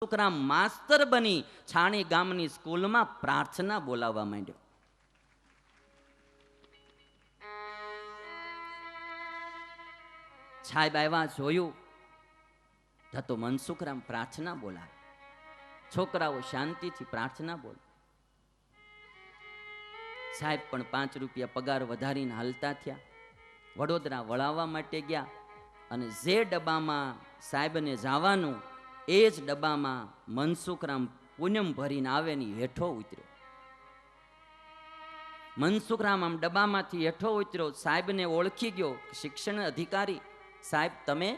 છોકરા માસ્તર બની છાણી ગામની સ્કૂલમાં પ્રાર્થના બોલાવવા માંડ્યો. સાહેબ આવ્યા, જોયું તો મનસુખરામ પ્રાર્થના બોલાવે. છોકરાઓ શાંતિથી પ્રાર્થના બોલે. સાહેબ પણ 5 રૂપિયા પગાર વધારીને હાલતા થયા. વડોદરા વળાવવા માટે ગયા અને જે ડબ્બામાં સાહેબને જવાનું એ જ ડબ્બામાં મનસુખરામ પૂનમ ભરીને આવે ને હેઠો ઉતર્યો. મનસુખરામ આમ ડબ્બામાંથી હેઠો ઉતર્યો. સાહેબને ઓળખી ગયો. શિક્ષણ અધિકારી સાહેબ તમે?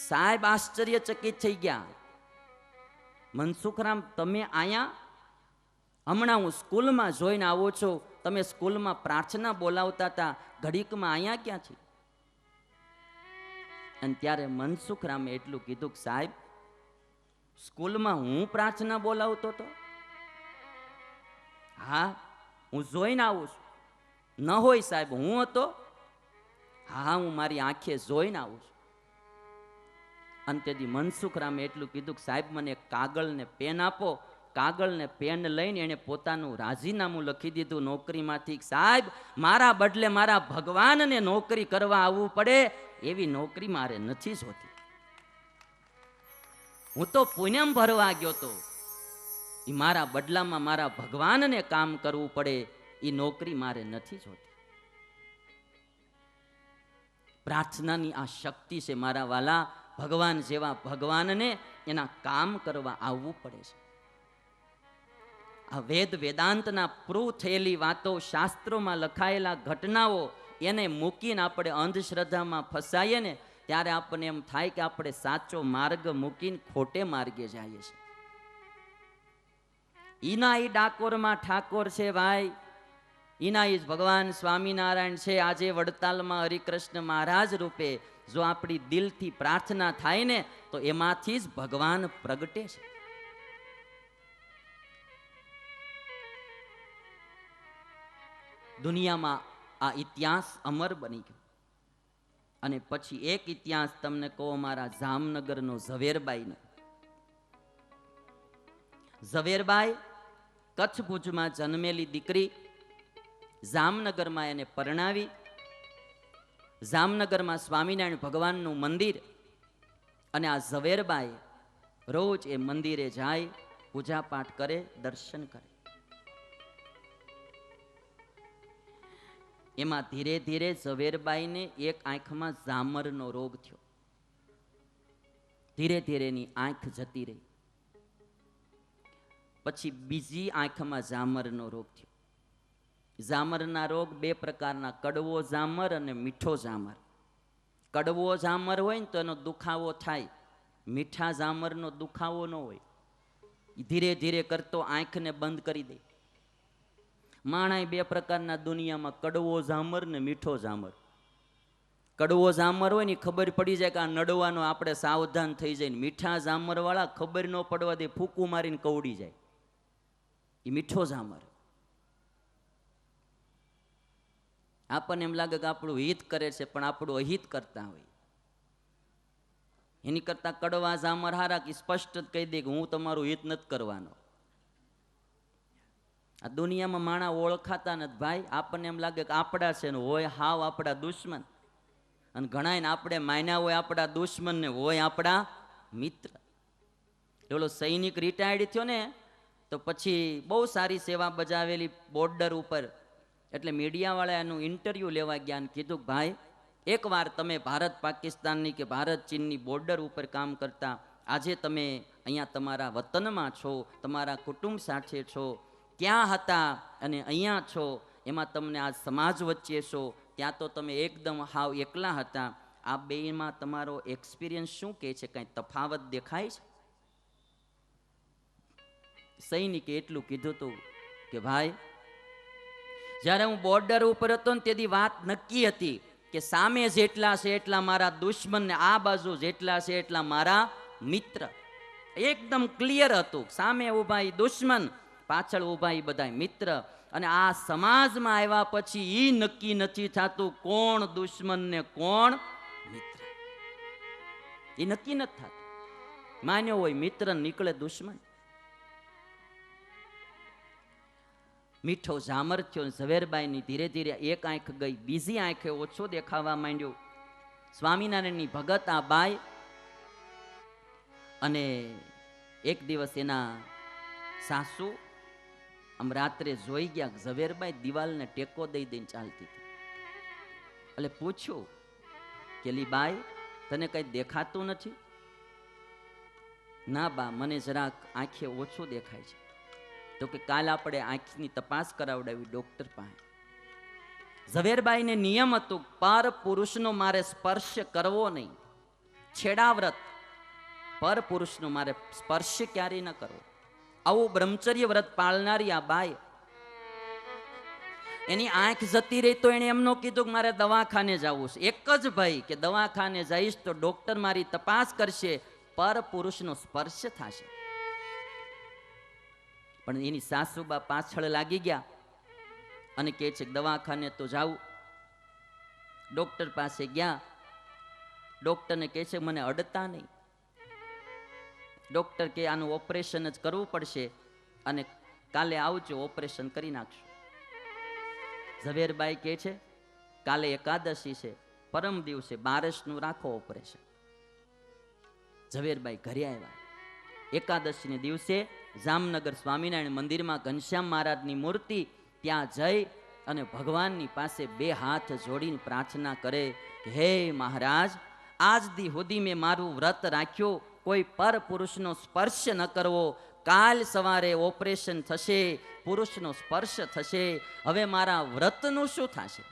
સાહેબ આશ્ચર્યચકિત થઈ ગયા. મનસુખરામ તમે આયા? હમણાં હું સ્કૂલમાં જોઈને આવો છો, તમે સ્કૂલમાં પ્રાર્થના બોલાવતા હતા, ઘડીકમાં આયા ક્યાં છે? અને ત્યારે મનસુખરામે એટલું કીધું કે સાહેબ સ્કૂલમાં હું પ્રાર્થના બોલાવતો હતો? હા, હું જોઈને આવું છું. ન હોય સાહેબ, હું હતો? હા, હું મારી આંખે જોઈને આવું છું. અને તેથી મનસુખરામે એટલું કીધું કે સાહેબ મને કાગળ ને પેન આપો. કાગળ ને પેન લઈને એને પોતાનું રાજીનામું લખી દીધું નોકરીમાંથી. સાહેબ મારા બદલે મારા ભગવાનને નોકરી કરવા આવવું પડે એવી નોકરી મારે નથી જોતી. હું તો પૂનમ ભરવા ગયો તો, એ મારા બદલામાં મારા ભગવાનને કામ કરવું પડે એ નોકરી મારે નથી જોતી. પ્રાર્થનાની આ શક્તિ છે મારા વાલા. ભગવાન જેવા ભગવાનને એના કામ કરવા આવવું પડે છે. આ વેદ વેદાંતના પ્રૂવ થયેલી વાતો, શાસ્ત્રોમાં લખાયેલા ઘટનાઓ એને મૂકીને આપણે અંધશ્રદ્ધામાં ફસાઈએ ને ત્યારે આપણને એમ થાય કે આપણે સાચો માર્ગ મૂકીને ખોટે માર્ગે જઈએ છીએ. ઈના ઈ ડાકોરમાં ઠાકોર છે ભાઈ, ઈના ઈ ભગવાન સ્વામિનારાયણ છે. આજે વડતાલમાં હરિકૃષ્ણ મહારાજ રૂપે જો આપણી દિલથી પ્રાર્થના થાય ને તો એમાંથી જ ભગવાન પ્રગટે છે. દુનિયામાં આ ઇતિહાસ અમર બની ગયો. અને પછી એક ઇતિહાસ તમને કહો મારા જામનગરનો ઝવેરબાઈનો. ઝવેરબાઈ કચ્છ ભુજમાં જન્મેલી દીકરી, જામનગરમાં એને પરણાવી. જામનગરમાં સ્વામિનારાયણ ભગવાનનું મંદિર, અને આ ઝવેરબાઈ રોજ એ મંદિરે જાય, પૂજા પાઠ કરે, દર્શન કરે. એમાં ધીરે ધીરે ઝવેરબાઈને એક આંખમાં ઝામરનો રોગ થયો. ધીરે ધીરે એની આંખ જતી રહી. પછી બીજી આંખમાં ઝામરનો રોગ થયો. ઝામરના રોગ 2 પ્રકારના, કડવો ઝામર અને મીઠો ઝામર. કડવો ઝામર હોય ને તો એનો દુખાવો થાય, મીઠા ઝામરનો દુખાવો ન હોય. ધીરે ધીરે કરતો આંખને બંધ કરી દે. માણાય 2 પ્રકારના દુનિયામાં, કડવો ઝામર ને મીઠો ઝામર. કડવો ઝામર હોય ને ખબર પડી જાય કે આ નડવાનો, આપણે સાવધાન થઈ જાય. મીઠા ઝામર વાળા ખબર ન પડવા દે, ફૂકું મારીને કવડી જાય. એ મીઠો ઝામર. આપણને એમ લાગે કે આપણું હિત કરે છે, પણ આપણું અહિત કરતા હોય. એની કરતા કડવા ઝામર હારા કે સ્પષ્ટ જ કહી દે કે હું તમારું હિત નથી કરવાનો. આ દુનિયામાં માણા ઓળખાતા નથી ભાઈ. આપણને એમ લાગે કે આપણા છે ને હોય હાવ આપણા દુશ્મન. અને ઘણાને આપણે માન્યા હોય આપણા દુશ્મન ને હોય આપણા મિત્ર. ઓલો સૈનિક રિટાયર્ડ થયો ને તો પછી બહુ સારી સેવા બજાવેલી બોર્ડર ઉપર, એટલે મીડિયાવાળા એનું ઇન્ટરવ્યૂ લેવા ગયા અને કીધું કે ભાઈ એકવાર તમે ભારત પાકિસ્તાનની કે ભારત ચીનની બોર્ડર ઉપર કામ કરતા, આજે તમે અહીંયા તમારા વતનમાં છો, તમારા કુટુંબ સાથે છો, ક્યાં હતા અને અહીંયા છો, એમાં તમને આ સમાજ વચ્ચે છો, ત્યાં તો તમે એકદમ હાવ એકલા હતા. આ બેમાં તમારો એક્સપિરિયન્સ શું કહે છે? કંઈ તફાવત દેખાય છે? સૈનિકે એટલું કીધું હતું કે ભાઈ જ્યારે હું બોર્ડર ઉપર હતો ને તેથી વાત નક્કી હતી કે સામે જેટલા છે એટલા મારા દુશ્મન ને આ બાજુ જેટલા છે એટલા મારા મિત્ર. એકદમ ક્લિયર હતું. સામે ઊભા એ દુશ્મન, પાછળ ઊભા એ બધા મિત્ર. અને આ સમાજમાં આવ્યા પછી ઈ નક્કી નથી થતું કોણ દુશ્મન ને કોણ મિત્ર. એ નક્કી નથી થતું. માન્યો હોય મિત્ર, નીકળે દુશ્મન. મીઠો ઝામર થયો. ઝવેરબાઈની ધીરે ધીરે એક આંખ ગઈ, બીજી આંખે ઓછો દેખાવા માંડ્યો. સ્વામિનારાયણની ભગત આ બાઈ. અને એક દિવસ એના સાસુ આમ રાત્રે જોઈ ગયા, ઝવેરબાઈ દિવાલને ટેકો દઈ દઈને ચાલતી હતી. એટલે પૂછ્યું કે લી બાઈ, તને કઈ દેખાતું નથી? ના બા, મને જરાક આંખે ઓછું દેખાય છે. તો કે કાલ આપણે આંખની તપાસ કરાવડાવી ડોક્ટર પાસે. ઝવેરબાઈને નિયમ હતું, પર પુરુષનો મારે સ્પર્શ કરવો નહીં. છેડાવ્રત, પર પુરુષનો મારે સ્પર્શ ક્યારેય ન કરવો. આવું બ્રહ્મચર્ય વ્રત પાળનારી આ બાઈ, એની આંખ જતી રહી તો એને એમ ન કીધું કે મારે દવાખાને જવું છે. એક જ ભાઈ કે દવાખાને જઈશ તો ડોક્ટર મારી તપાસ કરશે, પર પુરુષનો સ્પર્શ થશે. પણ એની સાસુબા પાછળ લાગી ગયા અને કહે છે દવાખાને તો જાવું. ડોક્ટર પાસે ગયા. ડોક્ટરને કહે છે મને અડતા નહીં. ડોક્ટર કે આનું ઓપરેશન જ કરવું પડશે અને કાલે આવજો, ઓપરેશન કરી નાખશું. ઝવેરબાઈ કહે છે કાલે એકાદશી છે, પરમ દિવસે બારસનું રાખો ઓપરેશન. ઝવેરબાઈ ઘરે આવ્યા. એકાદશીને દિવસે જામનગર સ્વામિનારાયણ મંદિરમાં ઘનશ્યામ મહારાજની મૂર્તિ ત્યાં જઈ અને ભગવાનની પાસે બે હાથ જોડીને પ્રાર્થના કરે કે હે મહારાજ, આજ દી સુધી મેં મારું વ્રત રાખ્યું, કોઈ પર પુરુષનો સ્પર્શ ન કરવો. કાલ સવારે ઓપરેશન થશે, પુરુષનો સ્પર્શ થશે. હવે મારા વ્રતનું શું થશે?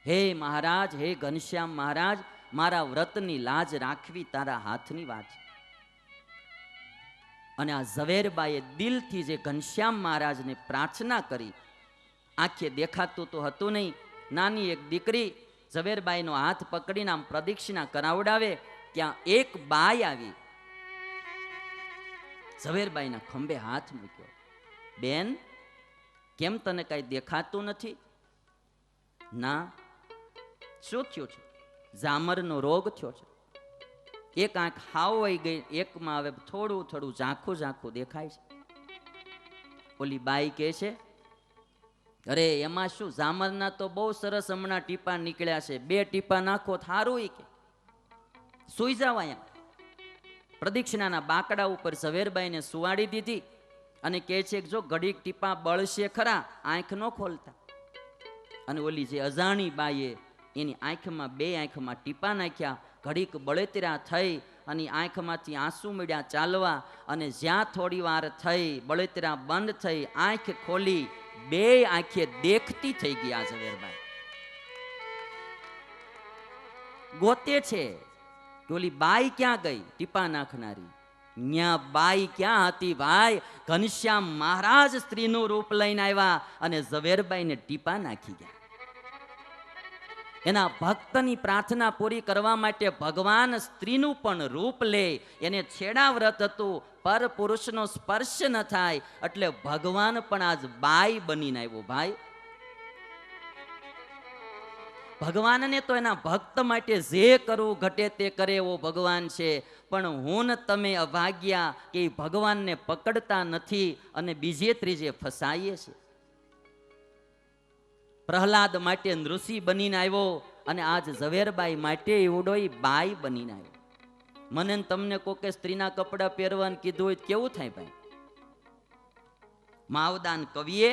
હે મહારાજ, હે ઘનશ્યામ મહારાજ, મારા વ્રતની લાજ રાખવી તારા હાથની વાત છે. અને આ ઝવેરબાઈએ દિલથી જે ઘનશ્યામ મહારાજને પ્રાર્થના કરી, આંખે દેખાતું તો હતું નહીં. નાની એક દીકરી ઝવેરબાઈનો હાથ પકડીને આમ પ્રદક્ષિણા કરાવડાવે, ત્યાં એક બાઈ આવી, ઝવેરબાઈના ખંભે હાથ મૂક્યો. બેન, કેમ તને કઈ દેખાતું નથી? ના. શું થયું છે? ઝામરનો રોગ થયો છે. એક આંખ હાવ વઈ ગઈ, એકમાં હવે થોડું થોડું ઝાંખું ઝાંખું દેખાય છે. ઓલી બાઈ કહે છે અરે એમાં શું, ઝામરના તો બહુ સરસ હમણાં ટીપા નીકળ્યા છે, 2 ટીપા નાખો થારું. કે સુઈ જાવ અહીંયા. પ્રદક્ષિણાના બાકડા ઉપર ઝવેરબાઈને સુવાડી દીધી અને કહે છે કે જો ઘડીક ટીપા બળશે ખરા, આંખ ન ખોલતા. અને ઓલી જે અજાણી બાઈએ એની આંખમાં, 2 આંખમાં ટીપા નાખ્યા. ઘડીક બળતરા થઈ અને આંખમાંથી આંસુ મળ્યા ચાલવા. અને જ્યાં થોડી વાર થઈ, બળતરા બંધ થઈ, આંખ ખોલી, 2 આંખે દેખતી થઈ ગયા. ઝવેરબાઈ ગોતે છે કે ઓલી બાઈ ક્યાં ગઈ, ટીપા નાખનારી. ન્યા બાઈ ક્યાં હતી ભાઈ? ઘનશ્યામ મહારાજ સ્ત્રીનું રૂપ લઈને આવ્યા અને ઝવેરબાઈને ટીપા નાખી ગયા. એના ભક્તની પ્રાર્થના પૂરી કરવા માટે ભગવાન સ્ત્રીનું પણ રૂપ લે. એને છેડા વ્રત હતું, પર પુરુષનો સ્પર્શ ન થાય, એટલે ભગવાન પણ આજ બાઈ બનીને આવ્યો. ભાઈ, ભગવાનને તો એના ભક્ત માટે જે કરવું ઘટે તે કરે એવો ભગવાન છે. પણ હું ને તમે અભાગ્યા કે ભગવાનને પકડતા નથી અને બીજે ત્રીજે ફસાઈએ છે. પ્રહલાદ માટે નૃષિ બનીને આવ્યો અને આજ ઝવેરબાઈ માટે એવડો બાઈ બનીને આવ્યો. મને તમને કોકે સ્ત્રીના કપડા પહેરવાનું કીધું હોય કેવું થાય ભાઈ? માવદાન કવિએ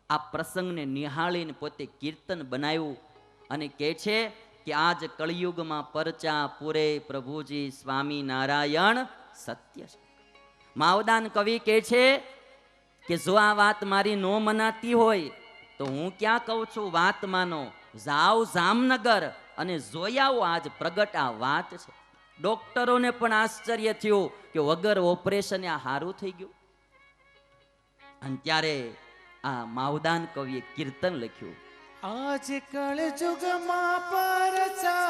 આ પ્રસંગને નિહાળીને પોતે કીર્તન બનાવ્યું અને કહે છે કે આજ કળિયુગમાં પરચા પૂરે પ્રભુજી સ્વામી નારાયણ સત્ય છે. માવદાન કવિ કહે છે કે જો આ વાત મારી નો મનાતી હોય તો હું ક્યાં કહું છું વાત માનો, જાઓ જામનગર અને જોયાઓ આજ પ્રગટ આ વાત છે. ડોક્ટરોને પણ આશ્ચર્ય થયું કે વગર ઓપરેશન આ હારું થઈ ગયું. અને ત્યારે આ માવદાન કવિએ કીર્તન લખ્યું, આજ કળ યુગમાં પરચા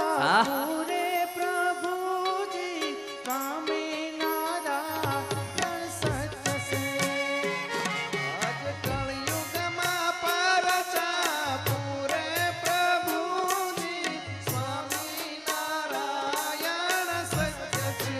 પૂરે પ્રભુજી સ્વામી નારાયણ સત્ય છે. આજ કળ યુગમાં પરચા પૂરે પ્રભુજી સ્વામી નારાયણ સત્ય છે.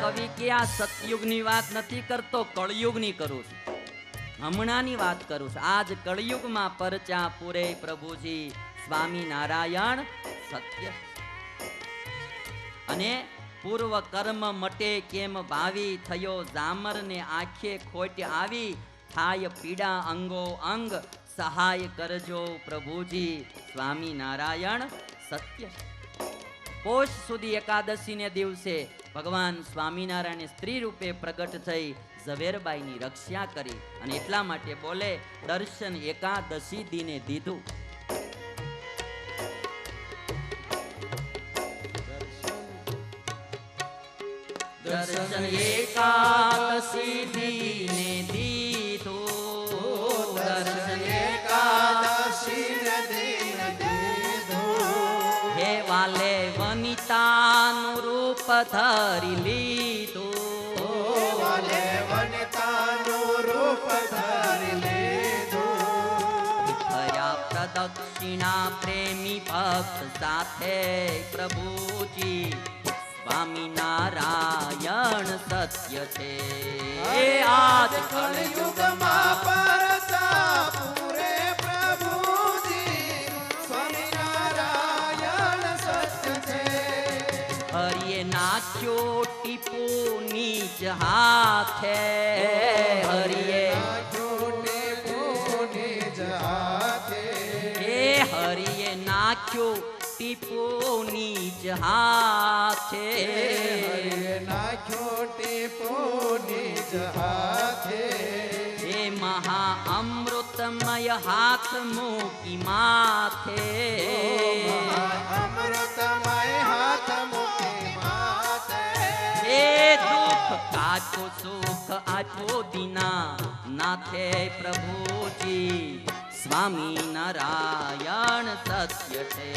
કવિ કે આ સતયુગની વાત નથી કરતો, કળયુગની કરું છું. હમણાંની વાત કરું છું. આજ કળયુગમાં પરચા પૂરે પ્રભુજી સ્વામી નારાયણ સત્ય. અને પૂર્વ કર્મ મટે કેમ ભાવી, થયો જામર ને આંખે ખોટ આવી, થાય પીડા અંગો અંગ, સહાય કરજો પ્રભુજી સ્વામી નારાયણ સત્ય. પોષ સુધી એકાદશી ને દિવસે ભગવાન સ્વામિનારાયણ સ્ત્રી રૂપે પ્રગટ થઈ ઝવેરબાઈની રક્ષા કરી. અને એટલા માટે બોલે દર્શન એકાદશી દિને દીધું. દર્શન એકાદશી દિને દીધું. દર્શન એકાદશી ને દિન દીધું. હે વાલે વનિતાનું રૂપ ધરી લીધું. વાલે વનિતાનું રૂપ ધરી લીધું. થયા પ્રદક્ષિણા પ્રેમી ભક્ત સાથે પ્રભુજી સ્વામિનારાયણ સત્ય છે. આજ કળયુગમાં પરચા પૂરે પ્રભુજી સ્વામિનારાયણ સત્ય છે. હરિએ નાખ્યો ટીપુ નીચ હાથે. હરિએ હરિએ નાખ્યો ટીપુ નીચ હાથે. નાખ્યો ટીપુ નિજ હાથે. હે મહા અમૃતમય હાથ મૂકી માથે. અમૃતમય હાથ મૂકી માથે. હે દુઃખ કાચો સુખ આચો દીના નાથે પ્રભુજી સ્વામી નારાયણ સત્ય છે.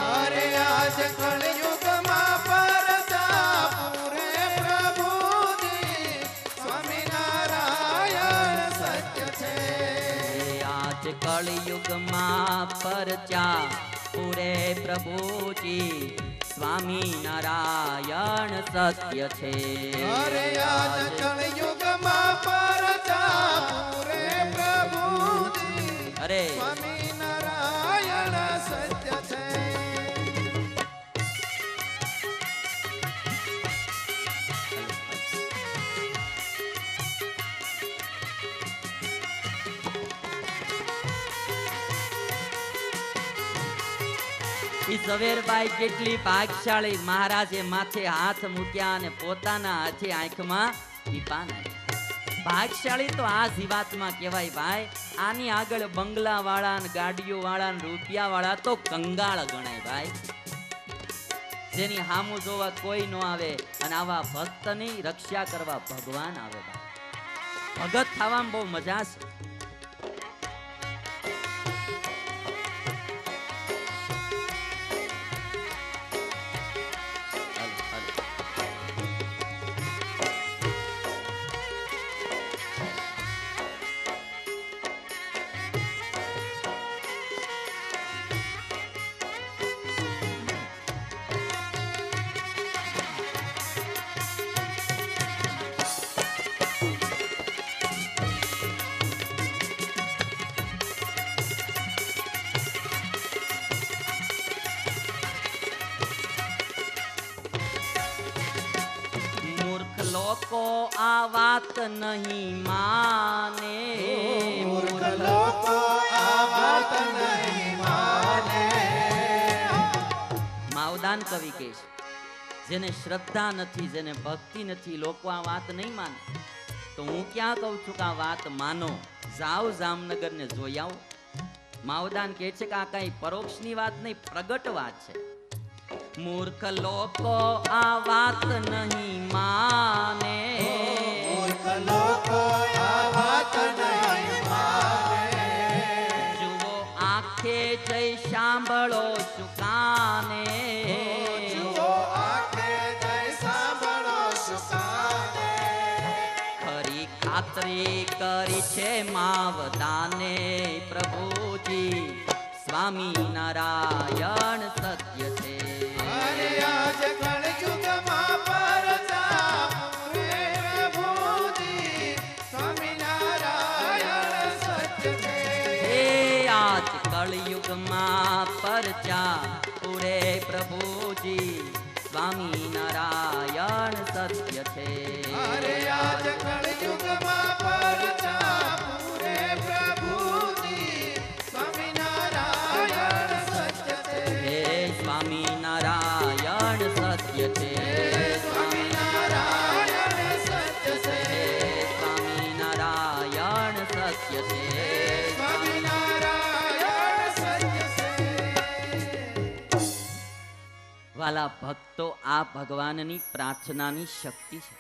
અરે આજ કળયુગમાં પરચા પૂરે પ્રભુજી સ્વામિનારાયણ સત્ય છે. આજ કળયુગમાં પરચા પૂરે પ્રભુજી સ્વામી નારાયણ સત્ય છે. અરે આજ કળયુગમાં પરચા પૂરે પ્રભુજી અરે સ્વામિનારાયણ સત્ય છે. ઈ ઝવેરબાઈ કેટલી ભાગશાળી. મહારાજે માથે હાથ મૂક્યા અને પોતાના હાથે આંખમાં ટીપા નાખ્યા. ભાગશાળી તો આ જીવાતમાં કહેવાય ભાઈ. આની આગળ બંગલા વાળા ને ગાડીઓ વાળા ને રૂપિયા વાળા તો કંગાળ ગણાય ભાઈ. જેની હામું જોવા કોઈ ન આવે અને આવા ભક્તની રક્ષા કરવા ભગવાન આવે ભાઈ. ભગત થવામાં બહુ મજા છે. લોકો આ વાત નહીં માને. મૂર્ખ લોકો આ વાત નહીં માને. માવદાન કવિ કહે છે જેને શ્રદ્ધા નથી, જેને ભક્તિ નથી, લોકો આ વાત નહીં માને. તો હું ક્યાં કહું છું કે આ વાત માનો. જાઓ જામનગર ને જોઈ આવો. માવદાન કહે છે કે આ કઈ પરોક્ષની વાત નહીં, પ્રગટ વાત છે. મૂર્ખ લોકો આ વાત નહીં માને. મૂર્ખ લોકો આ વાત નહીં માને. જુઓ આંખે જઈ સાંભળો શું કાને. જુઓ આંખે જઈ સાંભળો શું કાને. ખરી ખાતરી કરી છે માવદાને પ્રભુજી સ્વામી નારાયણ સત્ય છે. અરે આજ કળયુગમાં પરચા કળયુગમાં પરચા પૂરે પ્રભુજી સ્વામી નારાયણ સત્ય છે. અરે આજ કળયુગમાં પરચા પૂરે પ્રભુજી સ્વામિનારાયણ સત્ય છે. હે સ્વામી નારાયણ સત્ય છે. સ્વામિનારાયણ સત્ય છે. હે સ્વામી નારાયણ સત્ય છે. સ્વામિનારાયણ સત્ય છે. વાલા ભક્તો, આ ભગવાનની પ્રાર્થનાની શક્તિ છે.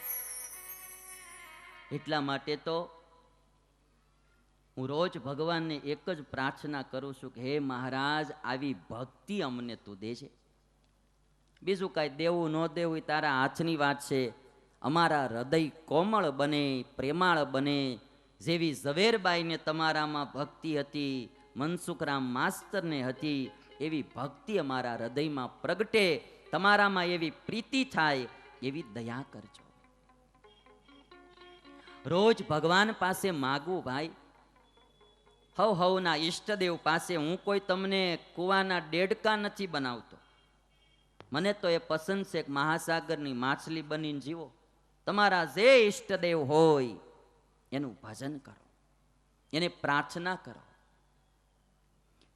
એટલા માટે તો હું રોજ ભગવાનને એક જ પ્રાર્થના કરું છું કે હે મહારાજ, આવી ભક્તિ અમને તું દેજે. બીજું કાંઈ દેવું ન દેવું એ તારા હાથની વાત છે. અમારા હૃદય કોમળ બને, પ્રેમાળ બને. જેવી ઝવેરબાઈને તમારામાં ભક્તિ હતી, મનસુખરામ માસ્તરને હતી, એવી ભક્તિ અમારા હૃદયમાં પ્રગટે, તમારામાં એવી પ્રીતિ થાય, એવી દયા કરજો. રોજ ભગવાન પાસે માગવું ભાઈ. હવના ઈષ્ટદેવ પાસે હું કોઈ તમને કુવાના દેડકા નથી બનાવતો. મને તો એ પસંદ છે કે મહાસાગરની માછલી બનીને જીવો. તમારા જે ઈષ્ટદેવ હોય એનું ભજન કરો, એને પ્રાર્થના કરો,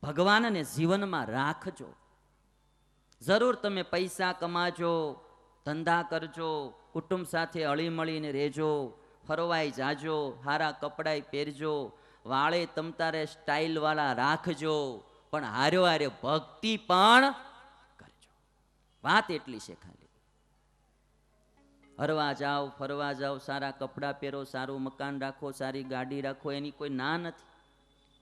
ભગવાનને જીવનમાં રાખજો. જરૂર તમે પૈસા કમાજો, ધંધા કરજો, કુટુંબ સાથે હળીમળીને રહેજો, ફરવાઈ જાજો, હારા કપડાય પહેરજો, વાળે તમતારે સ્ટાઇલ વાળા રાખજો, પણ હાર્યો હારે ભક્તિ પણ કરજો. વાત એટલી છે ખાલી. હરવા જાઓ, ફરવા જાઓ, સારા કપડાં પહેરો, સારું મકાન રાખો, સારી ગાડી રાખો, એની કોઈ ના નથી.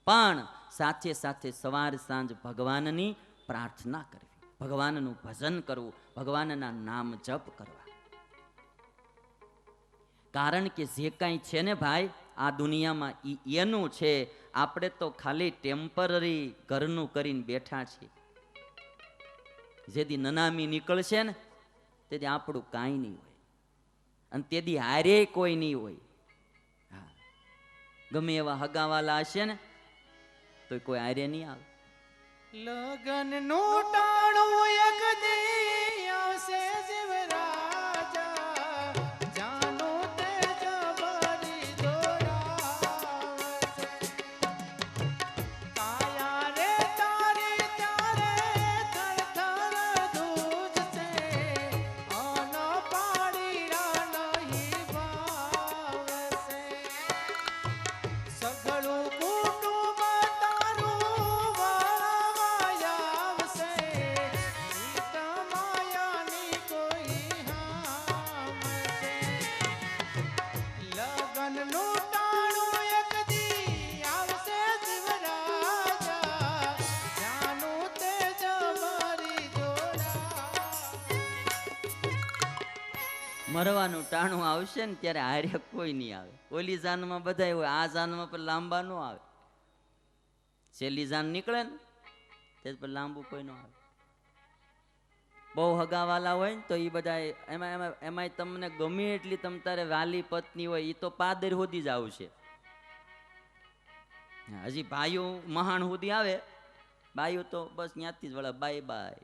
પણ સાથે સાથે સવાર સાંજ ભગવાનની પ્રાર્થના કરવી, ભગવાનનું ભજન કરવું, ભગવાનના નામ જપ કરવા. કારણ કે જે કાંઈ છે ને ભાઈ આ દુનિયામાં એનું છે. આપણે તો ખાલી ટેમ્પરરી ઘરનું કરીને બેઠા છીએ. જેથી નનામી નીકળશે ને તેથી આપણું કાંઈ નહીં હોય, અને તેથી હારે કોઈ નહીં હોય. હા, ગમે એવા હગાવાલા હશે ને તો કોઈ હારે નહીં આવે. લગન નું ટાણું એક દી આવશે જીવરાજા, જાનું તે જબરી દોડાવશે. કાયા રે તારી ત્યારે થરથર ધ્રુજશે, અન પાડીરા નહીં ભાવશે. સઘળું કુટુંબ તારું વાળવાય આવશે, ઈત માયાની કોઈ હામશે. લગનનું ટાણું એક દી આવશે જીવરાજા, જાનું તે જબરી જોડા. મરવાનું ટાણું આવશે ને ત્યારે હારે કોઈ નહીં આવે. ઓલી જાનમાં બધાય હોય, આ જાનમાં પર લાંબા ન આવે. છેલ્લી જાન નીકળે ને તે પર લાંબુ કોઈ ન આવે. બહુ હગાવાલા હોય ને તો એ બધા એમાંય તમને ગમે એટલી તમ તારે વાલી પત્ની હોય એ તો પાદર સુધી જ આવશે. હજી ભાઈઓ મહાણ સુધી આવે, બાઈઓ તો બસ ત્યાંથી જ વળે, બાય બાય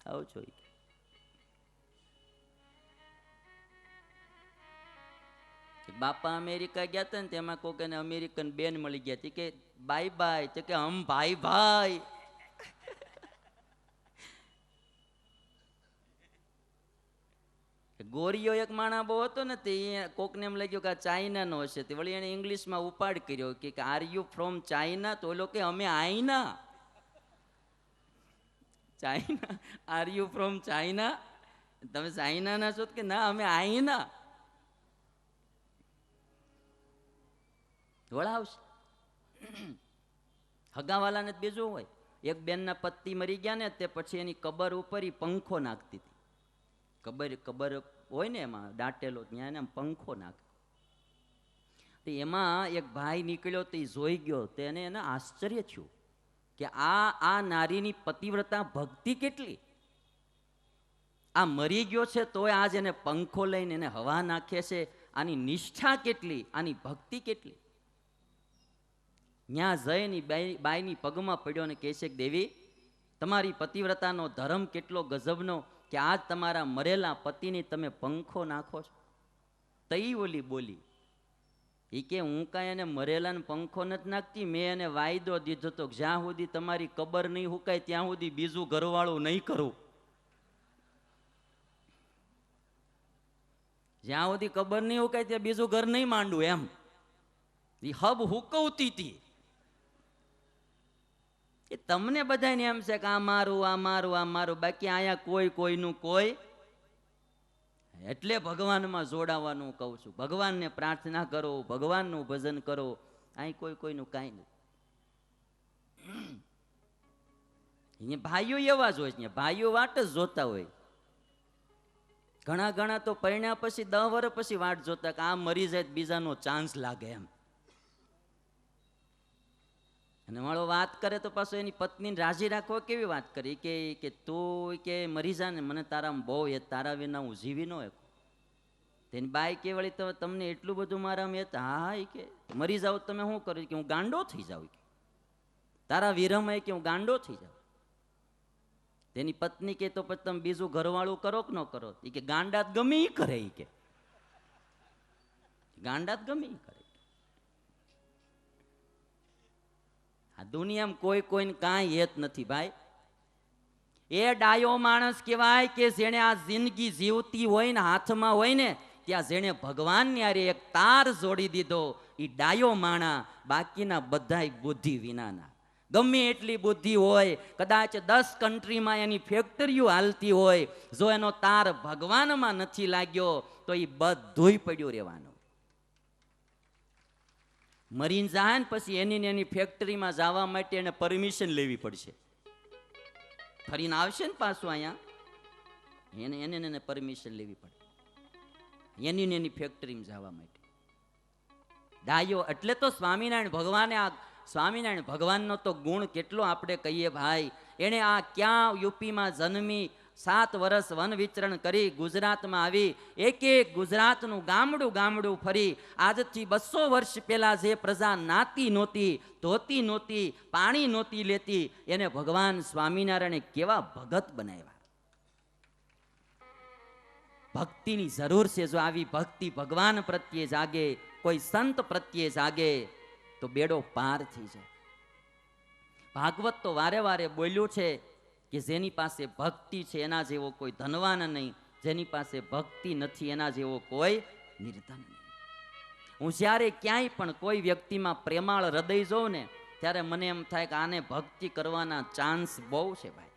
આવું છો. બાપા અમેરિકા ગયા હતા ને તેમાં કોક એને અમેરિકન બેન મળી ગયા હતી કે બાય બાય, તો કે હમ ભાઈ ભાઈ. ગોરીઓ એક માણા બહુ હતો ને તે કોકને એમ લાગ્યું કે આ ચાઇનાનો હશે, તે વળી એને ઇંગ્લિશમાં ઉપાડ કર્યો કે આર યુ ફ્રોમ ચાઇના, તો ઓલો કે અમે આઈના. China, are you from China, તમે ચાઇનાના છો કે ના અમે આઈના. વળાવશે. હગાવાલાને બીજું હોય, એક બેનના પતિ મરી ગયા ને તે પછી એની કબર ઉપર પંખો નાખતી હતી. કબર હોય ને એમાં દાટેલો, ત્યાં એને પંખો નાખે. તો એમાં એક ભાઈ નીકળ્યો તો એ જોઈ ગયો, તેને એને આશ્ચર્ય થયું કે આ નારીની પતિવ્રતા ભક્તિ કેટલી. આ મરી ગયો છે તોય આજ એને પંખો લઈને એને હવા નાખે છે. આની નિષ્ઠા કેટલી, આની ભક્તિ કેટલી. ત્યાં જઈને બાઈની પગમાં પડ્યો અને કહે છે કે દેવી, તમારી પતિવ્રતાનો ધર્મ કેટલો ગજબનો કે આજ તમારા મરેલા પતિની તમે પંખો નાખો છો. તઈ ઓલી બોલી, એ કે હું કાંઈ એને મરેલાને પંખો નથી નાખતી, મેં એને વાયદો દીધો તો જ્યાં સુધી તમારી કબર નહીં હુકાય ત્યાં સુધી બીજું ઘરવાળું નહીં કરું. જ્યાં સુધી કબર નહીં હુકાય ત્યાં બીજું ઘર નહીં માંડવું એમ. એ હબ હુકવતી હતી. એ તમને બધાને એમ છે કે આ મારું આ મારું આ મારું, બાકી અહીંયા કોઈ કોઈનું કોઈ. એટલે ભગવાનમાં જોડાવાનું કહું છું. ભગવાનને પ્રાર્થના કરો, ભગવાનનું ભજન કરો. અહીં કોઈ કોઈનું કાંઈ નહીં. અહીંયા ભાઈઓ એવા જ હોય, ભાઈઓ વાટ જ જોતા હોય. ઘણા ઘણા તો પરણ્યા પછી 10 વર્ષ પછી વાટ જોતા કે આ મરી જાય બીજાનો ચાન્સ લાગે એમ. અને મારો વાત કરે તો પાછો એની પત્નીને રાજી રાખવો કેવી વાત કરી કે તું કે મરી જા ને, મને તારામાં બહુ એ, તારા વિના હું જીવી ન શકું. તેની બાઈ કે વળી તો તમને એટલું બધું મારામાં એ, હા એ કે મરી જાવ તમે શું કર્યું કે હું ગાંડો થઈ જાઉં, કે તારા વિરહમાં કે હું ગાંડો થઈ જાઉં. તેની પત્ની કે તો પછી તમે બીજું ઘરવાળું કરો કે ન કરો? એ કે ગાંડાત ગમે એ કરે, એ કે ગાંડાત ગમે એ કરે. આ દુનિયામાં કોઈ કોઈને કાંઈ હેત નથી ભાઈ. એ ડાયો માણસ કહેવાય કે જેને આ જિંદગી જીવતી હોય ને હાથમાં હોય ને ત્યાં જેને ભગવાનની હારે એક તાર જોડી દીધો એ ડાયો માણા. બાકીના બધાય બુદ્ધિ વિનાના. ગમે એટલી બુદ્ધિ હોય, કદાચ 10 કન્ટ્રીમાં એની ફેક્ટરીઓ હાલતી હોય, જો એનો તાર ભગવાનમાં નથી લાગ્યો તો એ બધુંય પડ્યું રહેવાનું. મરીને જાય ને પછી એની ફેક્ટરીમાં જવા માટે એને પરમિશન લેવી પડશે. ફરીને આવશે ને પાછું અહીંયા, એને પરમિશન લેવી પડે એની ફેક્ટરીમાં જવા માટે. ડાયો એટલે તો સ્વામિનારાયણ ભગવાને આ સ્વામિનારાયણ ભગવાનનો તો ગુણ કેટલો આપણે કહીએ ભાઈ. એણે આ ક્યાં યુપીમાં જન્મી 7 વર્ષ વન વિચરણ કરી ગુજરાતમાં આવી, એક ગુજરાતનું ગામડું ફરી. આજથી 200 વર્ષ પહેલા જે પ્રજા નાતી નહોતી, ધોતી નહોતી, પાણી નહોતી લેતી, એને ભગવાન સ્વામિનારાયણે કેવા ભગત બનાવ્યા. ભક્તિની જરૂર છે. જો આવી ભક્તિ ભગવાન પ્રત્યે જાગે, કોઈ સંત પ્રત્યે જાગે તો બેડો પાર થઈ જાય. ભાગવત તો વારે વારે બોલ્યું છે કે જેની પાસે ભક્તિ છે એના જેવો કોઈ ધનવાન નહીં, જેની પાસે ભક્તિ નથી એના જેવો કોઈ નિર્ધન નહીં. હું જ્યારે ક્યાંય પણ કોઈ વ્યક્તિમાં પ્રેમાળ હૃદય જોઉં ને ત્યારે મને એમ થાય કે આને ભક્તિ કરવાના ચાન્સ બહુ છે ભાઈ.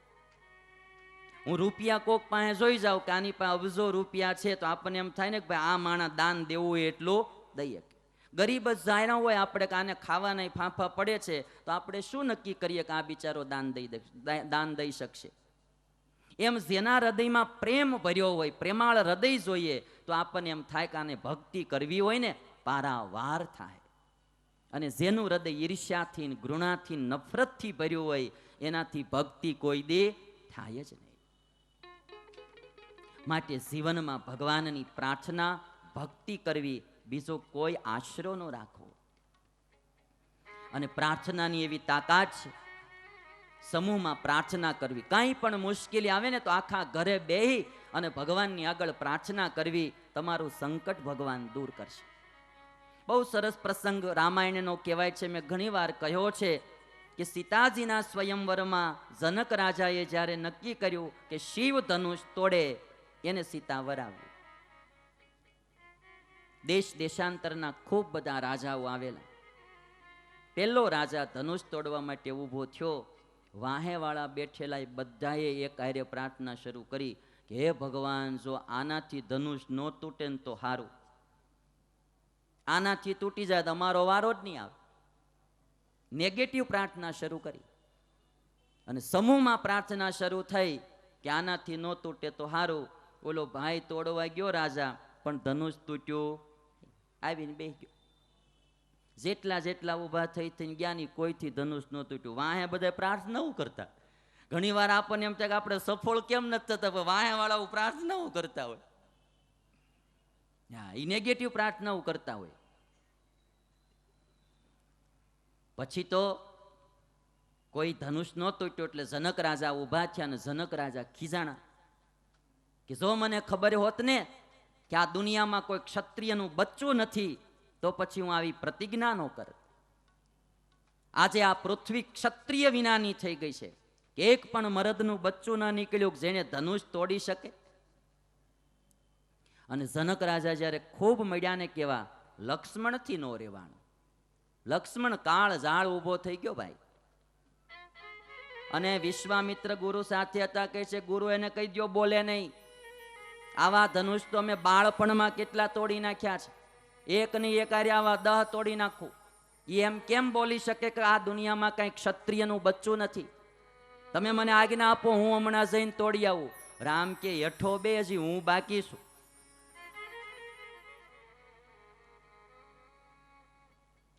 હું રૂપિયા કોક પાસે જોઈ જાઉં કે આની પાસે અબજો રૂપિયા છે તો આપણને એમ થાય ને કે ભાઈ આ માણસ દાન દેવું હોય એટલું દઈએ. ગરીબ જ જાણ્યા હોય આપણે કે આને ખાવાના ફાંફા પડે છે તો આપણે શું નક્કી કરીએ કે આ બિચારો દાન દઈ શકશે? એમ જેના હૃદયમાં પ્રેમ ભર્યો હોય, પ્રેમાળ હૃદય જોઈએ તો આપણને એમ થાય કે આને ભક્તિ કરવી હોય ને પારાવાર થાય. અને જેનું હૃદય ઈર્ષ્યાથી, ઘૃણાથી, નફરતથી ભર્યું હોય એનાથી ભક્તિ કોઈ દે થાય જ નહીં. માટે જીવનમાં ભગવાનની પ્રાર્થના, ભક્તિ કરવી, બીજો કોઈ આશરો ન રાખવો. અને પ્રાર્થનાની એવી તાકાત છે, સમૂહમાં પ્રાર્થના કરવી. કાંઈ પણ મુશ્કેલી આવે ને તો આખા ઘરે બેહી અને ભગવાનની આગળ પ્રાર્થના કરવી, તમારું સંકટ ભગવાન દૂર કરશે. બહુ સરસ પ્રસંગ રામાયણનો કહેવાય છે, મેં ઘણી વાર કહ્યો છે કે સીતાજીના સ્વયંવરમાં જનક રાજાએ જ્યારે નક્કી કર્યું કે શિવ ધનુષ તોડે એને સીતા વરાવ્યું. દેશ દેશાંતરના ખૂબ બધા રાજાઓ આવેલા. પહેલો રાજા ધનુષ તોડવા માટે ઊભો થયો. વાહેવાળા બેઠેલા એ બધાએ એક હારે પ્રાર્થના શરૂ કરી કે હે ભગવાન, જો આનાથી ધનુષ ન તૂટે ને તો સારું, આનાથી તૂટી જાય તો અમારો વારો જ નહીં આવે. નેગેટિવ પ્રાર્થના શરૂ કરી અને સમૂહમાં પ્રાર્થના શરૂ થઈ કે આનાથી ન તૂટે તો સારું. ઓલો ભાઈ તોડવા ગયો રાજા, પણ ધનુષ તૂટ્યું, આવીને બેસી ગયો. જેટલા ઊભા થઈને ગયા ની કોઈથી ધનુષ ન તૂટ્યું. વાહે બધા પ્રાર્થનાઓ કરતા. ઘણી વાર આપણને એમ થાય કે આપણે સફળ કેમ નથી થતા, વાહે વાળાઓ પ્રાર્થનાઓ કરતા હોય. હા, એ નેગેટિવ પ્રાર્થનાઓ કરતા હોય. પછી તો કોઈ ધનુષ ન તૂટ્યું એટલે જનક રાજા ઊભા થયા અને જનક રાજા ખીજાણા કે જો મને ખબર હોત ને કે આ દુનિયામાં કોઈ ક્ષત્રિયનું બચ્ચું નથી તો પછી હું આવી પ્રતિજ્ઞા ન કર. આજે આ પૃથ્વી ક્ષત્રિય વિનાની થઈ ગઈ છે કે એક પણ મરદનું બચ્ચું ન નીકળ્યું જેને ધનુષ તોડી શકે. અને જનક રાજા જ્યારે ખૂબ મળ્યા ને કેવા લક્ષ્મણથી નો રહેવાનું. લક્ષ્મણ કાળ ઝાળ ઊભો થઈ ગયો ભાઈ. અને વિશ્વામિત્ર ગુરુ સાથે હતા, કહે છે ગુરુ એને કહી દો બોલે નહીં. આવા ધનુષ તો અમે બાળપણમાં કેટલા તોડી નાખ્યા છે, એક ની એક આરે આવા 10 તોડી નાખું. એ એમ કેમ બોલી શકે કે આ દુનિયામાં કઈ ક્ષત્રિયનું બચ્ચું નથી? તમે મને આજ્ઞા આપો, હું હમણાં જઈને તોડી આવું. રામ કે હેઠો બે, હજી હું બાકી છું.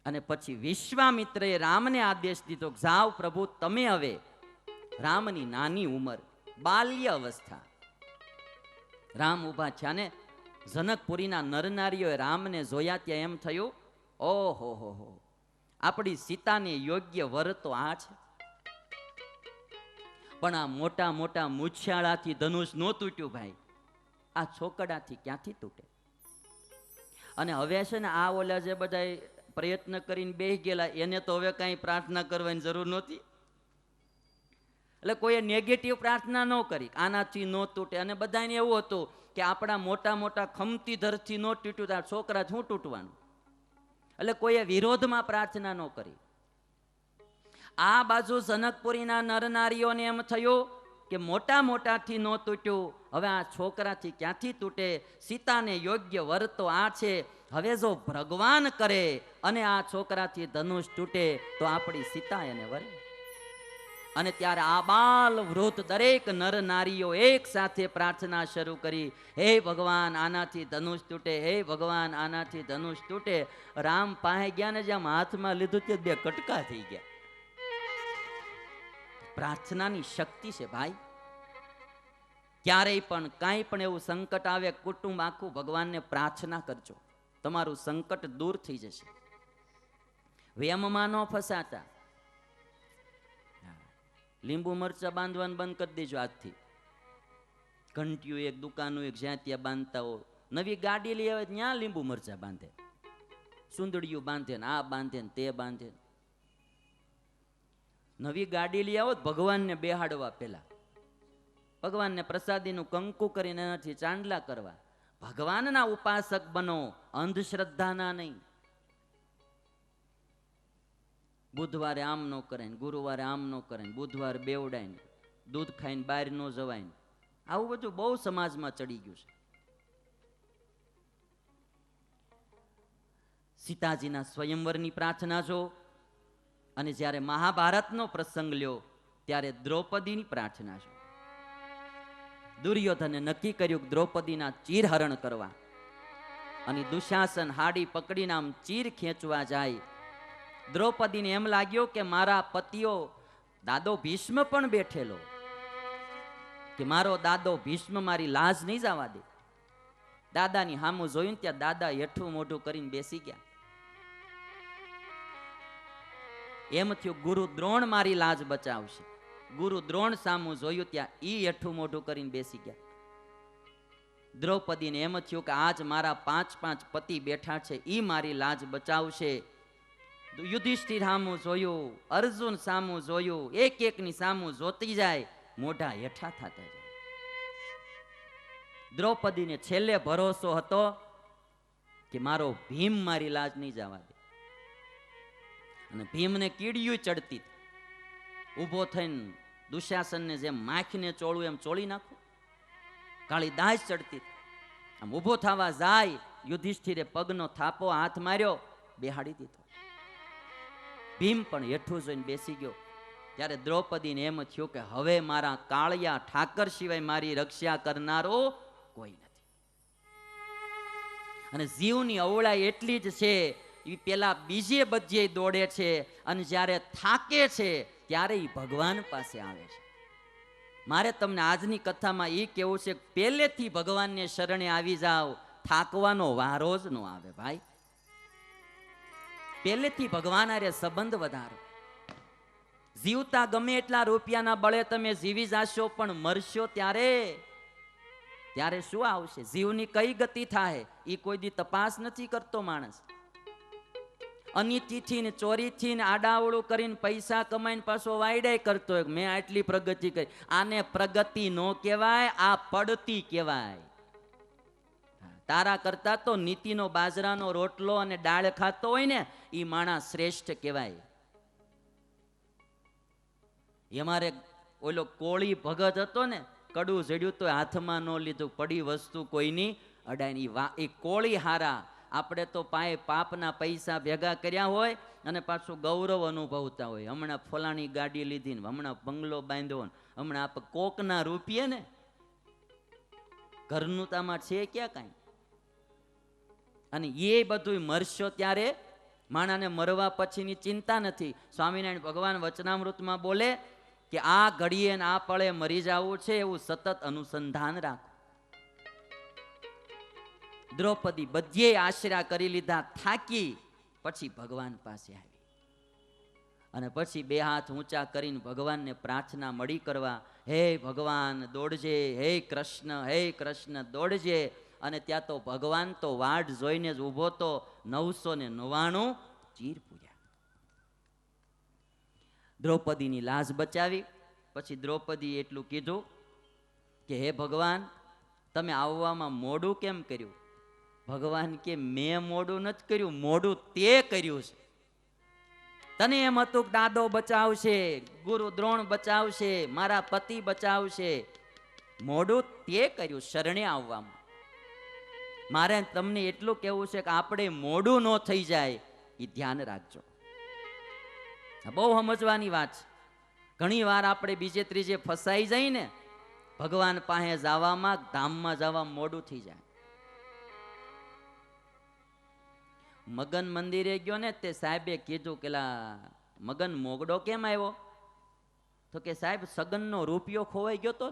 અને પછી વિશ્વામિત્રએ રામને આદેશ દીધો, જાઓ પ્રભુ તમે હવે. રામની નાની ઉંમર, બાલ્ય અવસ્થા. રામ ઊભા થયા ને જનકપુરીના નરનારીઓએ રામને જોયા ત્યાં એમ થયું, ઓહો હો, આપણી સીતાને યોગ્ય વર તો આ છે. પણ આ મોટા મોટા મૂછાળાથી ધનુષ નો તૂટ્યું ભાઈ, આ છોકડાથી ક્યાંથી તૂટે? અને હવે છે ને આ ઓલા જે બધા પ્રયત્ન કરીને બેસી ગયેલા એને તો હવે કાંઈ પ્રાર્થના કરવાની જરૂર નહોતી. એટલે કોઈએ નેગેટિવ પ્રાર્થના ન કરી, આનાથી નો તૂટે. અને બધાને એવું હતું કે આપણા મોટા મોટા ખમતી ધરથી નો તૂટ્યું, તો છોકરા શું તૂટવાનું? એટલે કોઈએ વિરોધમાં પ્રાર્થના ન કરી. આ બાજુ જનકપુરીના નરનારીઓને એમ થયું કે મોટા મોટાથી નો તૂટ્યું, હવે આ છોકરાથી ક્યાંથી તૂટે? સીતાને યોગ્ય વર તો આ છે. હવે જો ભગવાન કરે અને આ છોકરાથી ધનુષ તૂટે તો આપણી સીતા એને વરે. અને ત્યારે આ બાલ વૃદ્ધ દરેક નર નારીઓ એક સાથે પ્રાર્થના શરૂ કરી, હે ભગવાન આનાથી ધનુષ તૂટે, હે ભગવાન આનાથી ધનુષ તૂટે. રામ પાસે ગયા ને જેમ હાથમાં લીધું તે 2 કટકા થઈ ગયા. પ્રાર્થનાની શક્તિ છે ભાઈ. ક્યારેય પણ કાંઈ પણ એવું સંકટ આવે, કુટુંબ આખું ભગવાનને પ્રાર્થના કરજો, તમારું સંકટ દૂર થઈ જશે. વેમમાં ન ફસાતા. લીંબુ મરચા બાંધવાનું બંધ કરી દેજો આજથી. ઘંટિયું એક, દુકાનું એક, જ્યાં ત્યાં બાંધતા હો. નવી ગાડી લઈ આવે ત્યાં લીંબુ મરચા બાંધે, સુંદડિયું બાંધે ને આ બાંધે ને તે બાંધે. નવી ગાડી લઈ આવો ભગવાનને બેહાડવા, પહેલા ભગવાનને પ્રસાદીનું કંકુ કરીને એનાથી ચાંદલા કરવા. ભગવાનના ઉપાસક બનો, અંધશ્રદ્ધાના નહીં. બુધવારે આમ ન કરાય, ગુરુવારે આમ ન કરાય, બુધવારે બેવડાય ને, દૂધ ખાઈને બહાર ન જવાય ને, આવું બધું બહુ સમાજમાં ચડી ગયું છે. સીતાજીના સ્વયંવરની પ્રાર્થના જો. અને જ્યારે મહાભારતનો પ્રસંગ લ્યો ત્યારે દ્રૌપદીની પ્રાર્થના જો. દુર્યોધને નક્કી કર્યું દ્રૌપદીના ચીરહરણ કરવા. અને દુશાસન હાડી પકડીને આમ ચીર ખેંચવા જાય. દ્રૌપદીને એમ લાગ્યો કે મારા પતિઓ દાદો ભીષ્મ પણ બેઠેલો, કે મારો દાદો ભીષ્મ મારી લાજ નહીં જવા દે. દાદાની સામું જોયું ત્યાં દાદા હેઠું મોઢું કરીને બેસી ગયા. એમ થયું ગુરુ દ્રોણ મારી લાજ બચાવશે. ગુરુ દ્રોણ સામું જોયું ત્યાં ઈ હેઠું મોઢું કરીને બેસી ગયા. દ્રૌપદીને એમ થયું કે આજ મારા 5 પતિ બેઠા છે, ઈ મારી લાજ બચાવશે. યુધિષ્ઠિર સામું જોયું, અર્જુન સામું જોયું, એક એકની સામું જોતી જાય, મોઢા હેઠા થતા જાય. દ્રૌપદીને છેલ્લે ભરોસો હતો કે મારો ભીમ મારી લાજ નહીં જવા દે. અને ભીમને કીડિયું ચડતી, ઊભો થઈને દુશાસનને જેમ માખીને ચોળું એમ ચોળી નાખું. કાળી દાજ ચડતી, આમ ઊભો થવા જાય, યુધિષ્ઠિરે પગનો થાપો હાથ માર્યો, બેહાડી દીધો. ભીમ પણ હેઠું જોઈને બેસી ગયો. ત્યારે દ્રૌપદીને એમ થયું કે હવે મારા કાળિયા ઠાકર સિવાય મારી રક્ષા કરનારો કોઈ નથી. અને જીવની અવળાઈ એટલી જ છે, એ પેલા બીજે બધે દોડે છે, અને જ્યારે થાકે છે ત્યારે એ ભગવાન પાસે આવે છે. મારે તમને આજની કથામાં એ કેવું છે, પહેલેથી ભગવાનને શરણે આવી જાઓ, થાકવાનો વારો જ ન આવે ભાઈ. પહેલેથી ભગવાન હારે સંબંધ વધારો. જીવતા ગમે એટલા રૂપિયાના બળે તમે જીવી જાશો, પણ મરશો ત્યારે શું આવશે? જીવની કઈ ગતિ થાય એ કોઈ દી તપાસ નથી કરતો માણસ. અનિતિથી ને ચોરીથી ને આડાવડું કરીને પૈસા કમાઈને પાછો વાયડાય કરતો હોય મેં આટલી પ્રગતિ કરી. આને પ્રગતિ નો કહેવાય, આ પડતી કહેવાય. તારા કરતા તો નીતિનો બાજરાનો રોટલો અને દાળ ખાતો હોય ને એ માણસ શ્રેષ્ઠ કહેવાય. અમારે ઓલો કોળી ભગત હતો ને, કડું જડ્યું તો હાથમાં ન લીધું, પડી વસ્તુ કોઈની અડાય. એ કોળી હારા. આપણે તો પાયે પાપના પૈસા ભેગા કર્યા હોય અને પાછું ગૌરવ અનુભવતા હોય. હમણાં ફલાણી ગાડી લીધી ને હમણાં બંગલો બાંધ્યો ને હમણાં આપણે કોકના રૂપિયે ને ઘરનું તામાં છે ક્યાં કાંઈ. અને એ બધું મરશો ત્યારે માણાને મરવા પછીની ચિંતા નથી. સ્વામિનારાયણ ભગવાન વચનામૃતમાં બોલે કે આ ઘડીએ ને આ પળે મરી જવું છે એવું સતત અનુસંધાન રાખો. દ્રૌપદી બધે આશરા કરી લીધા, થાકી પછી ભગવાન પાસે આવી અને પછી બે હાથ ઊંચા કરીને ભગવાનને પ્રાર્થના મળી કરવા, હે ભગવાન દોડજે, હે કૃષ્ણ દોડજે. અને ત્યાં તો ભગવાન તો વાડ જોઈને જ ઊભો તો. 999 ચીર પૂર્યા. દ્રૌપદીની લાજ બચાવી. પછી દ્રૌપદી એટલું કીધું કે હે ભગવાન તમે આવવામાં મોડું કેમ કર્યું? ભગવાન કે મેં મોડું નથી કર્યું, મોડું તે કર્યું છે. તને એમ હતું કે દાદો બચાવશે, ગુરુ દ્રોણ બચાવશે, મારા પતિ બચાવશે. મોડું તે કર્યું શરણે આવવામાં. મારે તમને એટલું કહેવું છે કે આપણે મોડું ન થઈ જાય એ ધ્યાન રાખજો. બહુ સમજવાની વાત છે. ઘણી વાર આપણે બીજે ત્રીજે ફસાઈ જાય ને, ભગવાન પાસે જવામાં, ધામમાં જવા મોડું થઈ જાય. મગન મંદિરે ગયો ને તે સાહેબે કીધું કે મગન મોગડો કેમ આવ્યો? તો કે સાહેબ સગનનો રૂપિયો ખોવાઈ ગયો તો.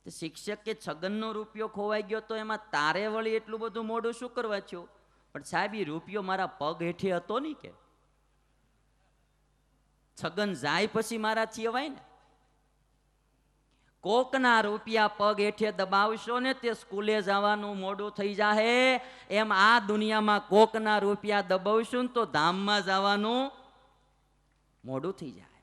શિક્ષક કે છગનનો રૂપિયો ખોવાઈ ગયો તો એમાં તારે વળી એટલું બધું મોડું શું કરવા થયું? પણ સાહેબ એ રૂપિયો મારા પગ હેઠે હતો નહીં કે છગન જાય પછી મારાથી અવાય ને. કોકના રૂપિયા પગ હેઠે દબાવશો ને તે સ્કૂલે જવાનું મોડું થઈ જાહે. એમ આ દુનિયામાં કોકના રૂપિયા દબાવશું ને તો ધામમાં જવાનું મોડું થઈ જાય.